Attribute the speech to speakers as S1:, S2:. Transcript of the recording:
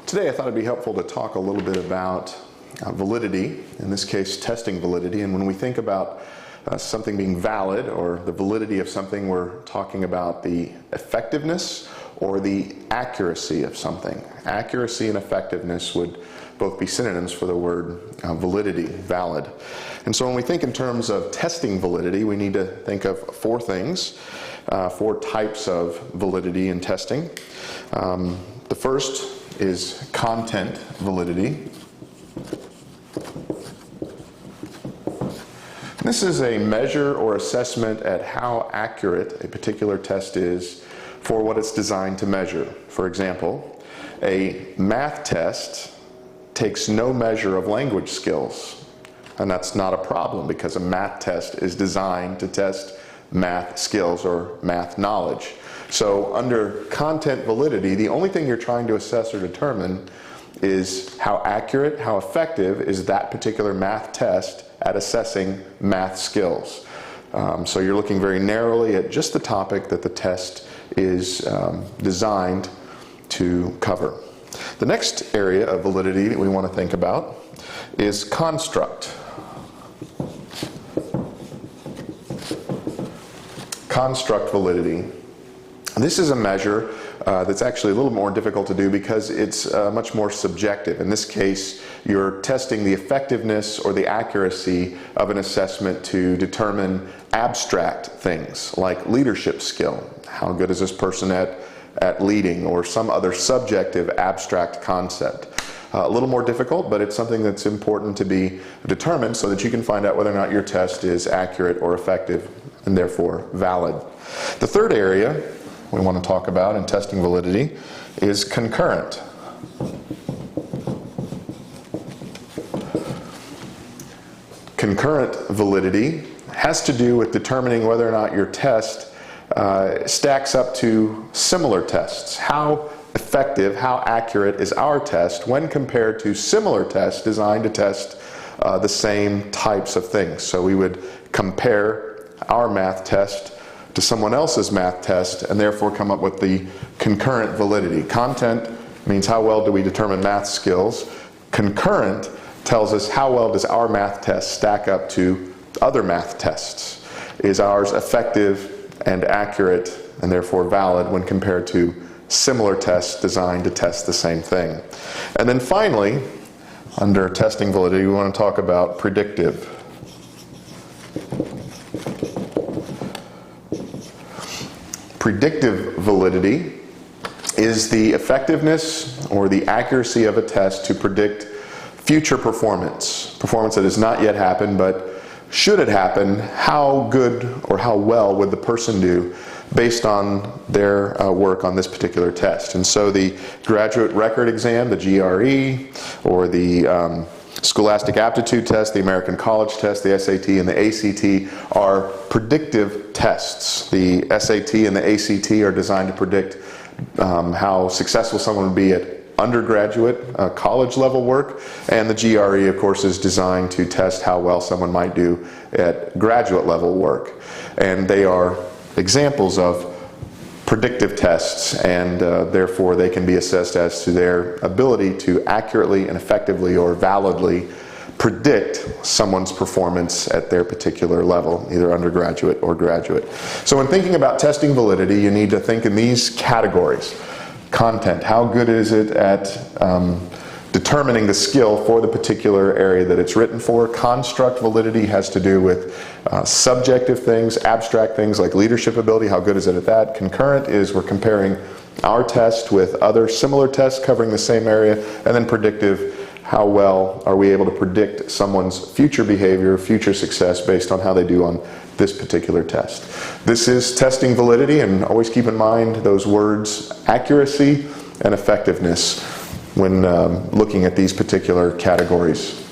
S1: Today I thought it'd be helpful to talk a little bit about validity, in this case testing validity. And when we think about something being valid or the validity of something, we're talking about the effectiveness or the accuracy of something. Accuracy and effectiveness would both be synonyms for the word validity, valid. And so when we think in terms of testing validity, we need to think of four things, four types of validity in testing. The first is content validity. This is a measure or assessment at how accurate a particular test is for what it's designed to measure. For example, a math test takes no measure of language skills, and that's not a problem because a math test is designed to test math skills or math knowledge. So under content validity, the only thing you're trying to assess or determine is how accurate, how effective is that particular math test at assessing math skills. So you're looking very narrowly at just the topic that the test is designed to cover. The next area of validity that we want to think about is construct. Construct validity. This is a measure that's actually a little more difficult to do because it's much more subjective. In this case, you're testing the effectiveness or the accuracy of an assessment to determine abstract things like leadership skill. How good is this person at leading, or some other subjective abstract concept. A little more difficult, but it's something that's important to be determined so that you can find out whether or not your test is accurate or effective and therefore valid. The third area we want to talk about in testing validity is concurrent. Concurrent validity has to do with determining whether or not your test stacks up to similar tests. How effective, how accurate is our test when compared to similar tests designed to test the same types of things. So we would compare our math test to someone else's math test and therefore come up with the concurrent validity. Content means how well do we determine math skills. Concurrent tells us how well does our math test stack up to other math tests. Is ours effective and accurate and therefore valid when compared to similar tests designed to test the same thing. And then finally, under testing validity, we want to talk about predictive. Predictive validity is the effectiveness or the accuracy of a test to predict future performance that has not yet happened, but should it happen, how good or how well would the person do based on their work on this particular test. And so the graduate record exam, the GRE, or the Scholastic Aptitude Test, the American College Test, the SAT, and the ACT are predictive tests. The SAT and the ACT are designed to predict how successful someone would be at undergraduate, college level work, and the GRE, of course, is designed to test how well someone might do at graduate level work. And they are examples of predictive tests, and therefore they can be assessed as to their ability to accurately and effectively or validly predict someone's performance at their particular level, either undergraduate or graduate. So when thinking about testing validity, you need to think in these categories. Content, how good is it at determining the skill for the particular area that it's written for. Construct validity has to do with subjective things, abstract things like leadership ability, how good is it at that. Concurrent is we're comparing our test with other similar tests covering the same area. And then predictive, how well are we able to predict someone's future behavior, future success based on how they do on this particular test. This is testing validity, and always keep in mind those words accuracy and effectiveness when looking at these particular categories.